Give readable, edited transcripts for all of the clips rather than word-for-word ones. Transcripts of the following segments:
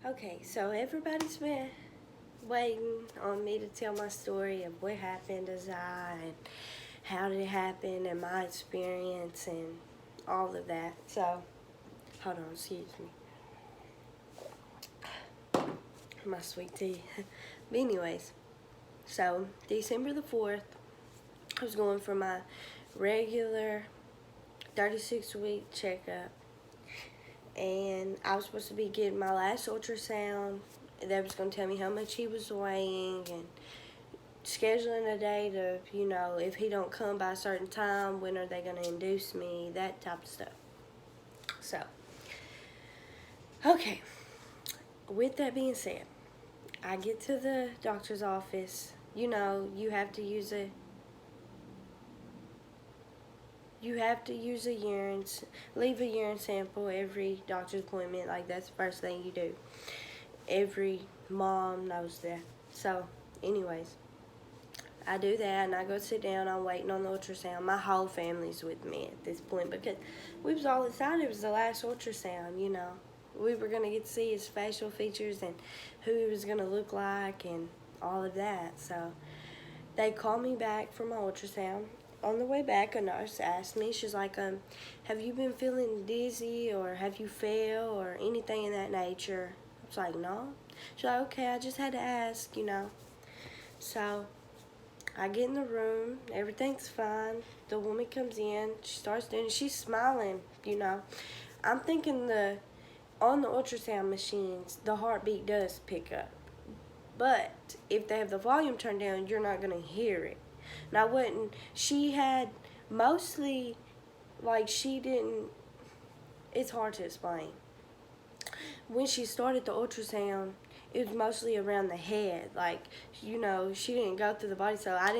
Okay, so everybody's been waiting on me to tell my story of what happened as and how did it happen and my experience and all of that. So, hold on, excuse me. My sweet tea. But anyways, so December the 4th, I was going for my regular 36-week checkup. And I was supposed to be getting my last ultrasound. That was going to tell me how much he was weighing and scheduling a day to, if he don't come by a certain time, when are they going to induce me, that type of stuff. So, okay. With that being said, I get to the doctor's office. You have to use a leave a urine sample every doctor's appointment. Like, that's the first thing you do. Every mom knows that. So, anyways, I do that and I go sit down. I'm waiting on the ultrasound. My whole family's with me at this point because we was all excited. It was the last ultrasound, We were going to get to see his facial features and who he was going to look like and all of that. So, they called me back for my ultrasound. On the way back, a nurse asked me, she's like, have you been feeling dizzy or have you fell or anything in that nature? I was like, no. She's like, okay, I just had to ask, So I get in the room, everything's fine. The woman comes in, she starts doing it, she's smiling, I'm thinking on the ultrasound machines, the heartbeat does pick up. But if they have the volume turned down, you're not going to hear it. And I wouldn't, she had mostly, she didn't, it's hard to explain. When she started the ultrasound, it was mostly around the head. She didn't go through the body, so I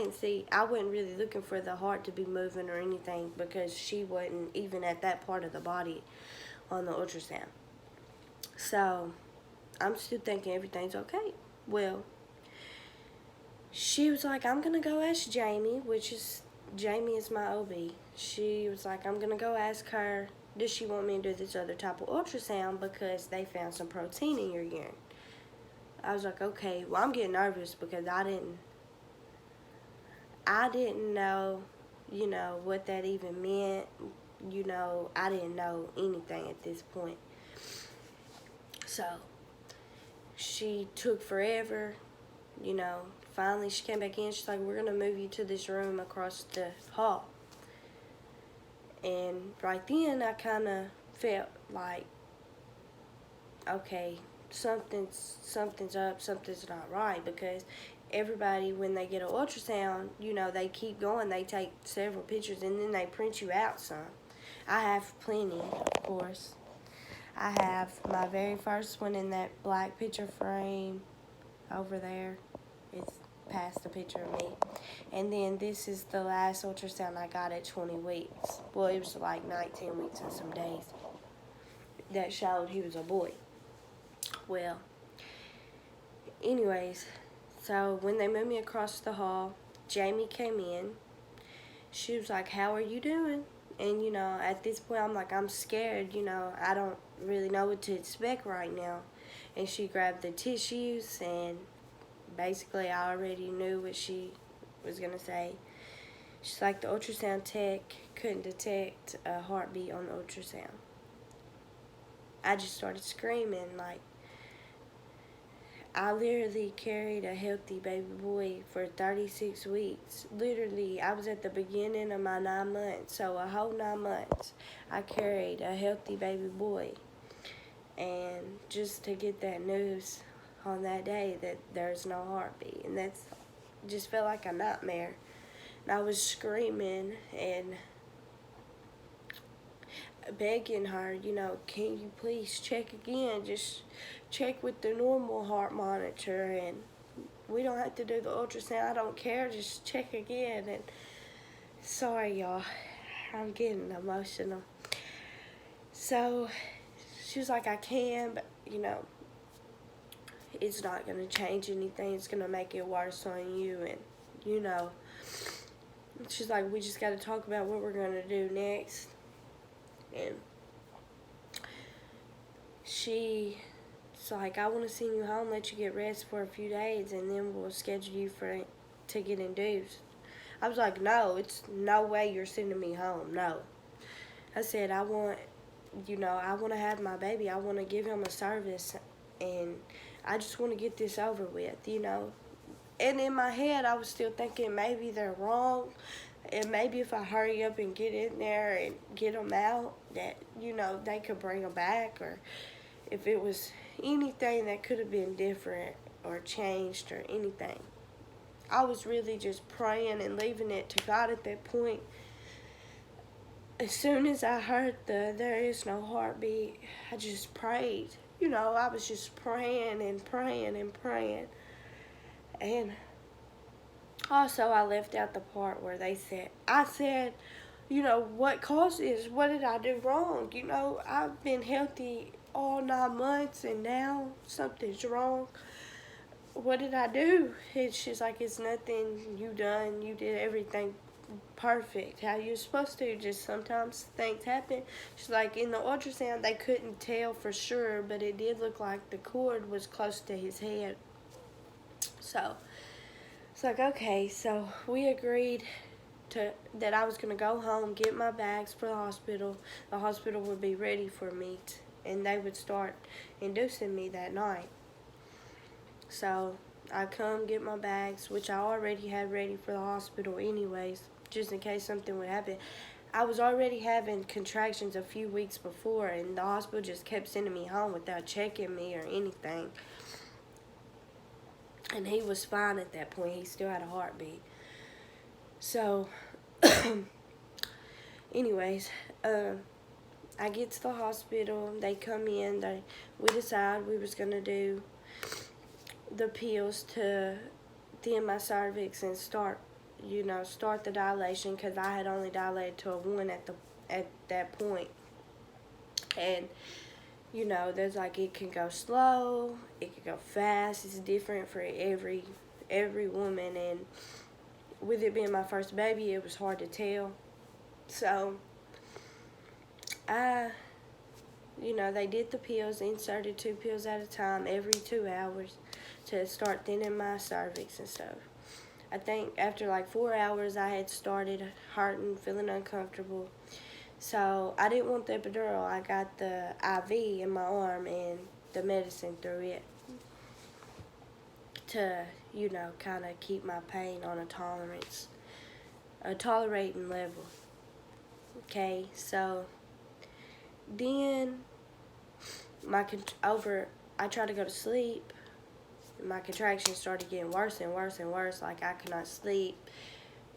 wasn't really looking for the heart to be moving or anything because she wasn't even at that part of the body on the ultrasound. So, I'm still thinking everything's okay. Well, she was like, I'm going to go ask Jamie, Jamie is my OB. She was like, I'm going to go ask her, does she want me to do this other type of ultrasound because they found some protein in your urine. I was like, okay. Well, I'm getting nervous because I didn't know, what that even meant. I didn't know anything at this point. So, she took forever, Finally, she came back in. She's like, we're going to move you to this room across the hall. And right then, I kind of felt like, okay, something's up, something's not right. Because everybody, when they get an ultrasound, they keep going. They take several pictures, and then they print you out some. I have plenty, of course. I have my very first one in that black picture frame over there. It's past the picture of me. And then this is the last ultrasound I got at 20 weeks. Well, it was like 19 weeks and some days. That showed he was a boy. Well, anyways, so when they moved me across the hall, Jamie came in. She was like, how are you doing? And, at this point, I'm like, I'm scared, I don't really know what to expect right now. And she grabbed the tissues and basically, I already knew what she was going to say. She's like, the ultrasound tech couldn't detect a heartbeat on the ultrasound. I just started screaming. I literally carried a healthy baby boy for 36 weeks. Literally, I was at the beginning of my 9 months. So a whole 9 months, I carried a healthy baby boy. And just to get that news on that day that there's no heartbeat, and that's just felt like a nightmare. And I was screaming and begging her, can you please check again? Just check with the normal heart monitor, and we don't have to do the ultrasound. I don't care. Just check again. And sorry, y'all, I'm getting emotional. So she was like, I can, but it's not going to change anything. It's going to make it worse on you. And, she's like, we just got to talk about what we're going to do next. And she It's like, I want to send you home, let you get rest for a few days, and then we'll schedule you to get induced. I was like, no, it's no way you're sending me home. No. I said, I want to have my baby. I want to give him a service, and I just want to get this over with. And in my head, I was still thinking maybe they're wrong, and maybe if I hurry up and get in there and get them out, that, they could bring them back, or if it was anything that could have been different or changed or anything. I was really just praying and leaving it to God at that point. As soon as I heard there is no heartbeat, I just prayed. I was just praying and praying and praying. And also I left out the part where I said, what caused this? What did I do wrong? I've been healthy all 9 months and now something's wrong. What did I do? She's like, it's nothing you done. You did everything perfect, how you're supposed to. Just sometimes things happen. She's like, in the ultrasound, they couldn't tell for sure, but it did look like the cord was close to his head. So it's like, okay, so we agreed that I was going to go home, get my bags for the hospital. The hospital would be ready for me, and they would start inducing me that night. So I come get my bags, which I already had ready for the hospital anyways, just in case something would happen. I was already having contractions a few weeks before, and the hospital just kept sending me home without checking me or anything. And he was fine at that point. He still had a heartbeat. So, anyways, I get to the hospital. They come in. We decide we was going to do the pills to thin my cervix and start the dilation, because I had only dilated to a 1 at that point. And there's like, it can go slow, it can go fast. It's different for every woman, and with it being my first baby, it was hard to tell. So they did the pills, inserted 2 pills at a time every 2 hours to start thinning my cervix and stuff. I think after like 4 hours, I had started hurting, feeling uncomfortable. So I didn't want the epidural. I got the IV in my arm and the medicine through it to, kind of keep my pain on a tolerating level. Okay, so then I tried to go to sleep. My contractions started getting worse and worse and worse. Like, I could not sleep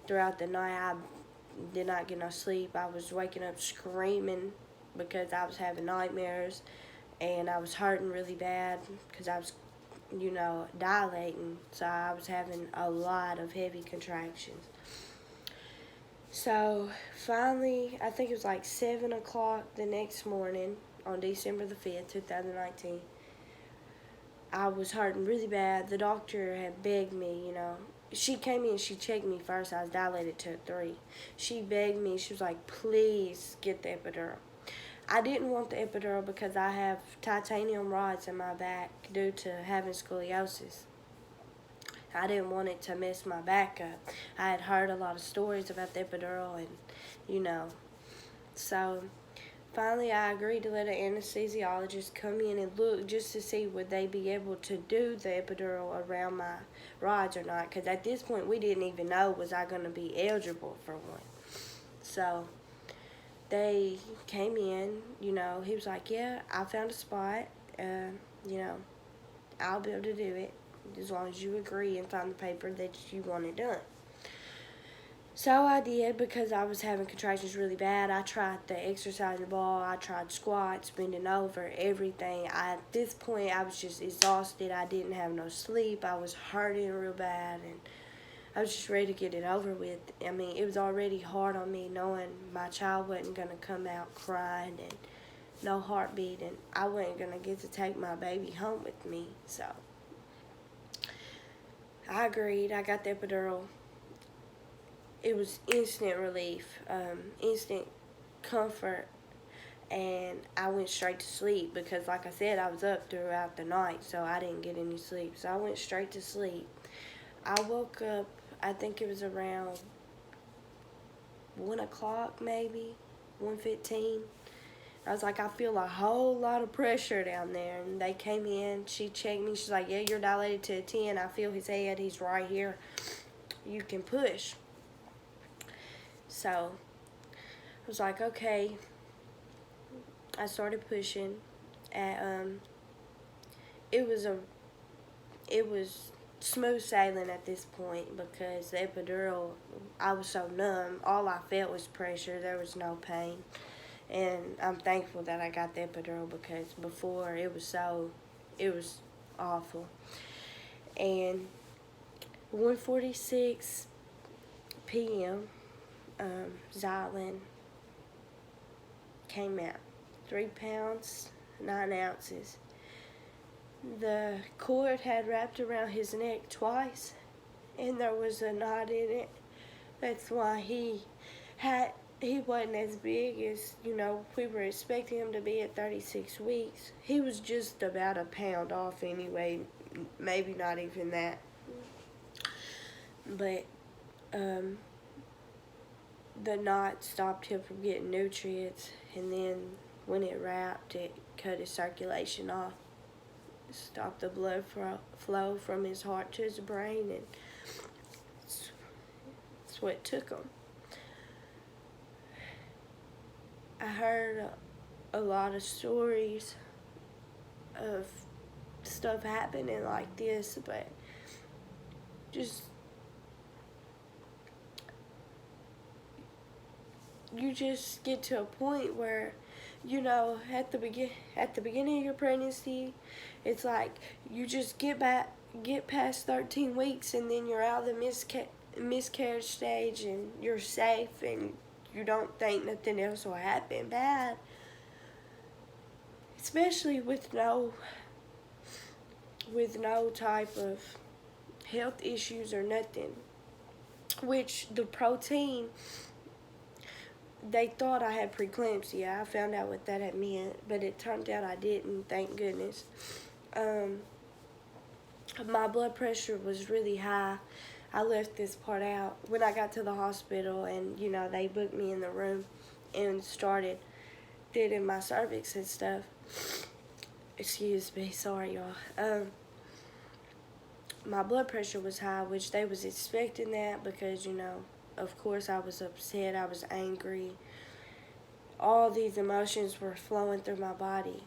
throughout the night. I did not get no sleep. I was waking up screaming because I was having nightmares, and I was hurting really bad because I was, dilating. So I was having a lot of heavy contractions. So finally, I think it was like 7 o'clock the next morning on December the 5th, 2019. I was hurting really bad. The doctor had begged me, She came in, she checked me first. I was dilated to a 3. She begged me. She was like, please get the epidural. I didn't want the epidural because I have titanium rods in my back due to having scoliosis. I didn't want it to mess my back up. I had heard a lot of stories about the epidural, and, So finally, I agreed to let an anesthesiologist come in and look just to see would they be able to do the epidural around my rods or not. Because at this point, we didn't even know was I going to be eligible for one. So they came in, he was like, yeah, I found a spot. I'll be able to do it as long as you agree and sign the paper that you want it done. So I did, because I was having contractions really bad. I tried the exercising ball. I tried squats, bending over, everything. At this point, I was just exhausted. I didn't have no sleep. I was hurting real bad, and I was just ready to get it over with. I mean, it was already hard on me knowing my child wasn't going to come out crying and no heartbeat, and I wasn't going to get to take my baby home with me. So I agreed. I got the epidural. It was instant relief, instant comfort, and I went straight to sleep because, like I said, I was up throughout the night, so I didn't get any sleep. So I went straight to sleep. I woke up, I think it was around 1 o'clock, maybe 1:15. I was like, I feel a whole lot of pressure down there. And they came in, she checked me, she's like, yeah, you're dilated to a 10. I feel his head, he's right here. You can push. So I was like, okay. I started pushing. It was smooth sailing at this point because the epidural, I was so numb. All I felt was pressure. There was no pain. And I'm thankful that I got the epidural because before it was awful. And 1:46 p.m., Xylem came out. 3 pounds, 9 ounces. The cord had wrapped around his neck twice, and there was a knot in it. That's why he wasn't as big as, we were expecting him to be at 36 weeks. He was just about a pound off anyway, maybe not even that. But the knot stopped him from getting nutrients, and then when it wrapped, it cut his circulation off. Stopped the blood flow from his heart to his brain, and that's what took him. I heard a lot of stories of stuff happening like this, but you just get to a point where, at the beginning of your pregnancy, it's like you just get past 13 weeks, and then you're out of the miscarriage stage, and you're safe, and you don't think nothing else will happen bad, especially with no type of health issues or nothing. Which the protein, they thought I had preeclampsia. I found out what that had meant, but it turned out I didn't, thank goodness. My blood pressure was really high. I left this part out. When I got to the hospital and, they booked me in the room and started doing my cervix and stuff. Excuse me, sorry y'all. My blood pressure was high, which they was expecting that because, of course I was upset, I was angry. All these emotions were flowing through my body.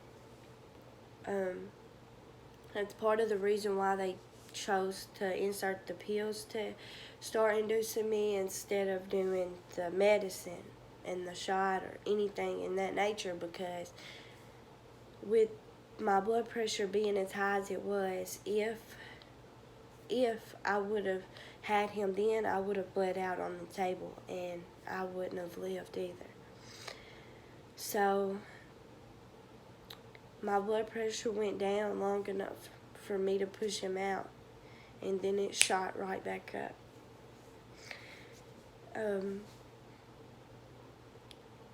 That's part of the reason why they chose to insert the pills to start inducing me instead of doing the medicine and the shot or anything in that nature, because with my blood pressure being as high as it was, if I would have had him then, I would have bled out on the table and I wouldn't have lived either. So my blood pressure went down long enough for me to push him out, and then it shot right back up.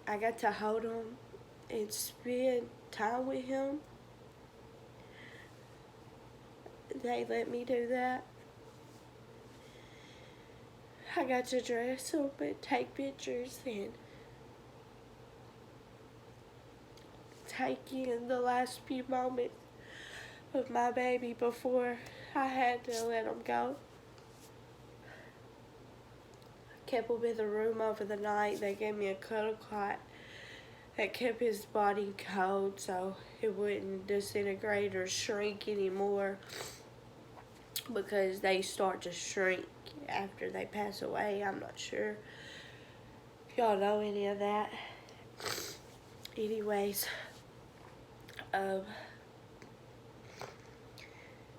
I got to hold him and spend time with him. They let me do that. I got to dress him and take pictures and take in the last few moments of my baby before I had to let him go. I kept him in the room over the night. They gave me a cuddle cot that kept his body cold so it wouldn't disintegrate or shrink anymore, because they start to shrink after they pass away. I'm not sure if y'all know any of that. Anyways,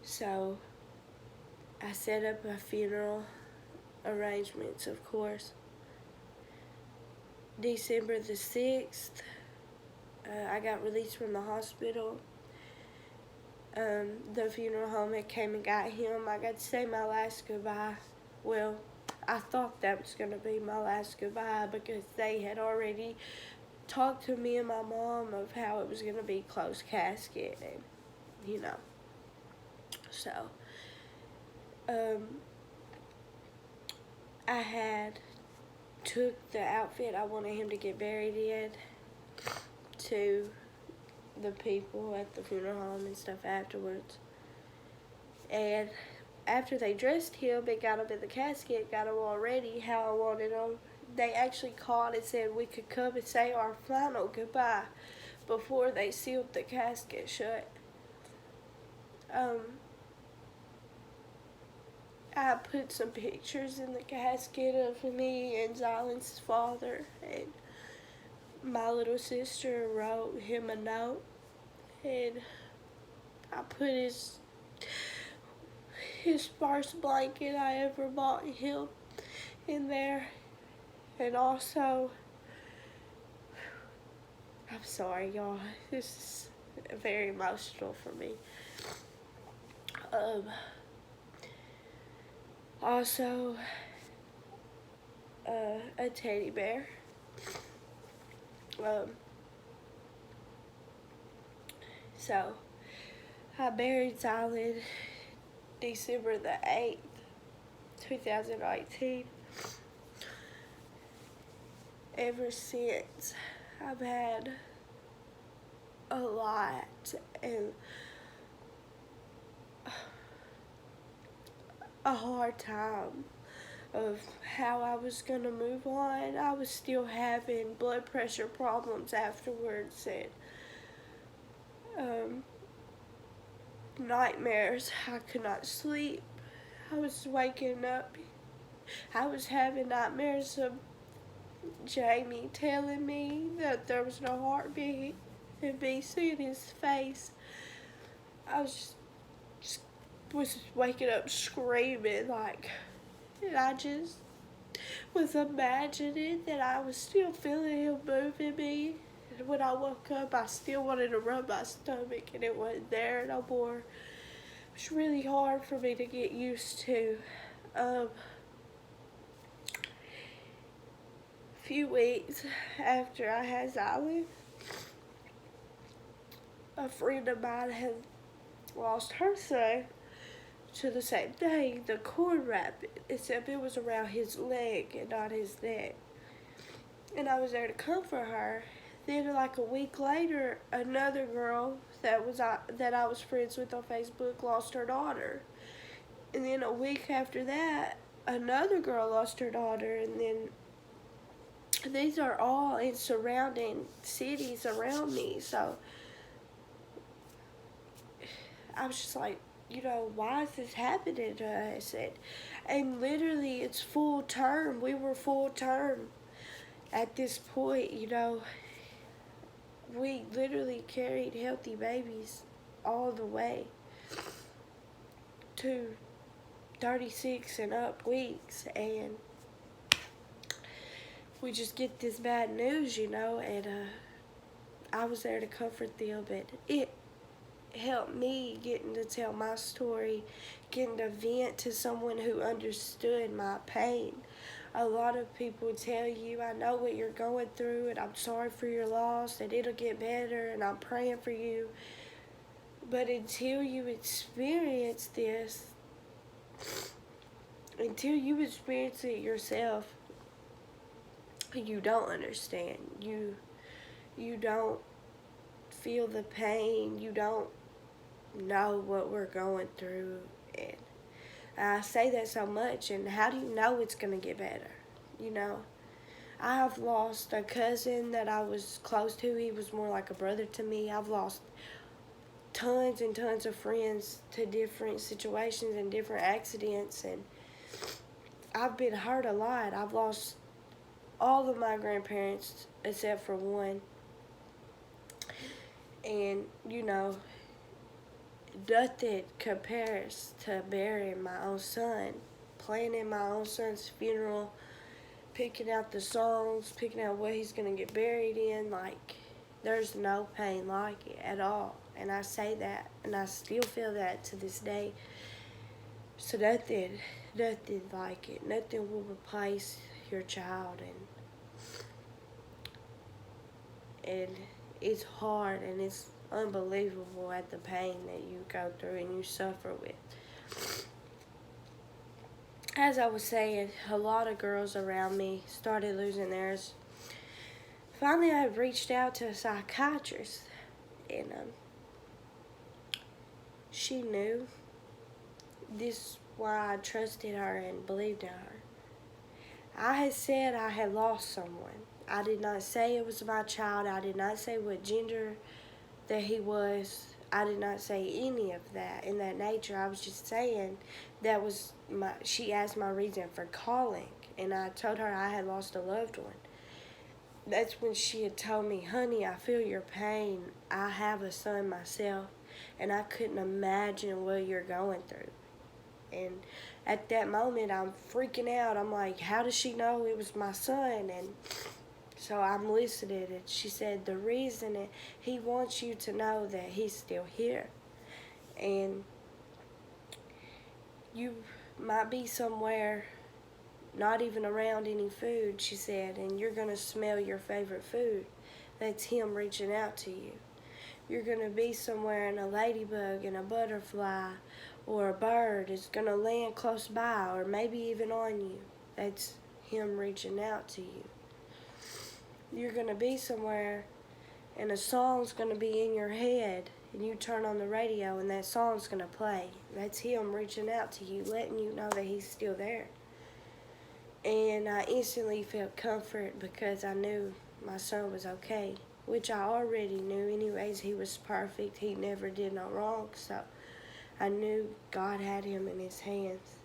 so I set up a funeral arrangements, of course. December the 6th, I got released from the hospital. The funeral home had came and got him. I got to say my last goodbye. Well, I thought that was going to be my last goodbye because they had already talked to me and my mom of how it was going to be closed casket, and, you know. So, I had took the outfit I wanted him to get buried in to the people at the funeral home and stuff afterwards. And after they dressed him and got him in the casket, got him all ready how I wanted him, they actually called and said we could come and say our final goodbye before they sealed the casket shut. I put some pictures in the casket of me and Zylan's father, and my little sister wrote him a note, and I put his first blanket I ever bought him in there. And also, I'm sorry y'all, this is very emotional for me. Also, a teddy bear. So, I buried Zylan December the 8th, 2019. Ever since, I've had a lot and a hard time of how I was going to move on. I was still having blood pressure problems afterwards, and nightmares. I could not sleep. I was waking up. I was having nightmares of Jamie telling me that there was no heartbeat and me seeing his face. I was waking up screaming, like, and I just was imagining that I was still feeling him moving me. And when I woke up, I still wanted to rub my stomach, and it wasn't there no more. It was really hard for me to get used to. A few weeks after I had Zylan, a friend of mine had lost her son to the same thing, the cord wrap, except it was around his leg and not his neck. And I was there to comfort her. Then, like a week later, another girl that I was friends with on Facebook lost her daughter. And then a week after that, another girl lost her daughter. And then these are all in surrounding cities around me. So I was just like, you know, why is this happening to us? And literally, it's full term. We were full term at this point, you know. We literally carried healthy babies all the way to 36 and up weeks, and we just get this bad news, you know, and I was there to comfort them, but it helped me getting to tell my story, getting to vent to someone who understood my pain. A lot of people tell you, I know what you're going through, and I'm sorry for your loss, and it'll get better, and I'm praying for you. But until you experience this, until you experience it yourself, you don't understand. You don't feel the pain. You don't know what we're going through. And I say that so much, and how do you know it's going to get better? You know, I have lost a cousin that I was close to. He was more like a brother to me. I've lost tons and tons of friends to different situations and different accidents, and I've been hurt a lot. I've lost all of my grandparents except for one. And, you know, nothing compares to burying my own son, planning my own son's funeral, picking out the songs, picking out what he's going to get buried in. Like, there's no pain like it at all. And I say that, and I still feel that to this day. So nothing like it. Nothing will replace your child. And and it's hard and it's unbelievable at the pain that you go through and you suffer with. As I was saying, a lot of girls around me started losing theirs. Finally, I reached out to a psychiatrist, and she knew. This is why I trusted her and believed in her. I had said I had lost someone. I did not say it was my child. I did not say what gender that he was. I did not say any of that in that nature. I was just saying that was my. She asked my reason for calling, and I told her I had lost a loved one. That's when she had told me, honey, I feel your pain. I have a son myself, and I couldn't imagine what you're going through. And at that moment, I'm freaking out. I'm like, how does she know it was my son? And so I'm listening, and she said, the reason that he wants you to know that he's still here. And you might be somewhere not even around any food, she said, and you're going to smell your favorite food. That's him reaching out to you. You're going to be somewhere and a ladybug and a butterfly or a bird is going to land close by or maybe even on you. That's him reaching out to you. You're going to be somewhere and a song's going to be in your head and you turn on the radio and that song's going to play. That's him reaching out to you, letting you know that he's still there. And I instantly felt comfort because I knew my son was okay, which I already knew anyways. He was perfect. He never did no wrong, so I knew God had him in his hands.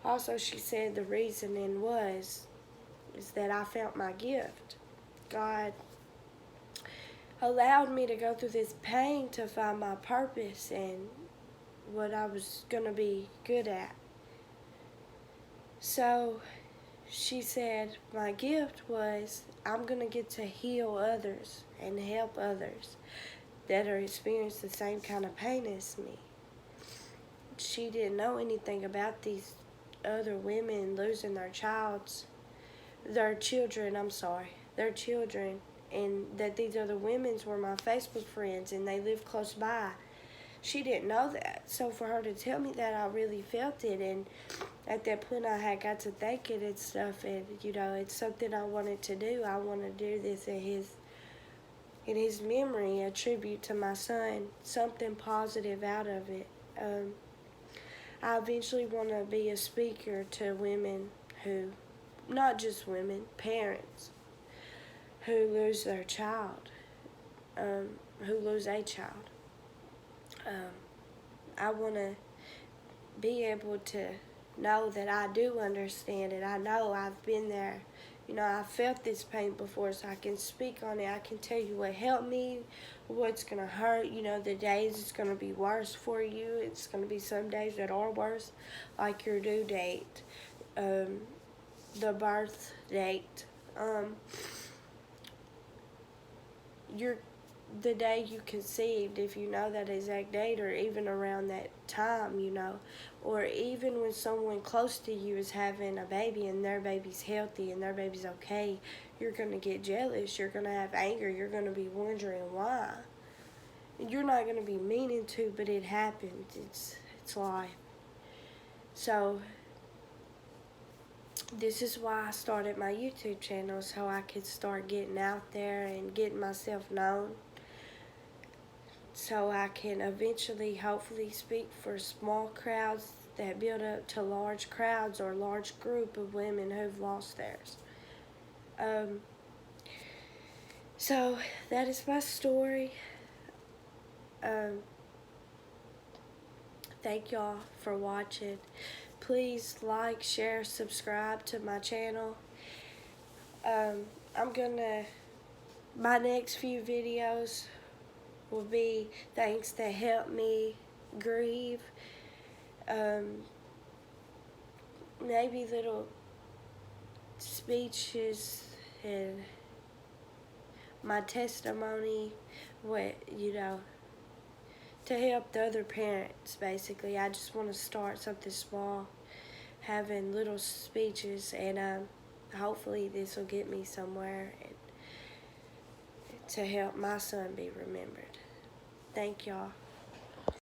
Also, she said the reasoning is that I found my gift. God allowed me to go through this pain to find my purpose and what I was going to be good at. So she said my gift was I'm going to get to heal others and help others that are experiencing the same kind of pain as me. She didn't know anything about these other women losing their children, and that these other women were my Facebook friends and they lived close by. She didn't know that. So for her to tell me that, I really felt it. And at that point, I had got to thinking and stuff. And, it's something I wanted to do. I want to do this in his memory, a tribute to my son, something positive out of it. I eventually want to be a speaker to women who, not just women, parents, who lose their child, who lose a child. I want to be able to know that I do understand it. I know I've been there. I felt this pain before, so I can speak on it. I can tell you what helped me, what's going to hurt. The days it's going to be worse for you. It's going to be some days that are worse, like your due date, the birth date, the day you conceived, if you know that exact date, or even around that time, or even when someone close to you is having a baby and their baby's healthy and their baby's okay, you're going to get jealous, you're going to have anger, you're going to be wondering why. You're not going to be meaning to, but it happens. It's life. So this is why I started my YouTube channel, so I could start getting out there and getting myself known, so I can eventually, hopefully, speak for small crowds that build up to large crowds or large group of women who've lost theirs. So that is my story. Thank y'all for watching. Please like, share, subscribe to my channel. My next few videos will be things that help me grieve. Maybe little speeches and my testimony, to help the other parents, basically. I just want to start something small, having little speeches, and hopefully this will get me somewhere. to help my son be remembered. Thank y'all.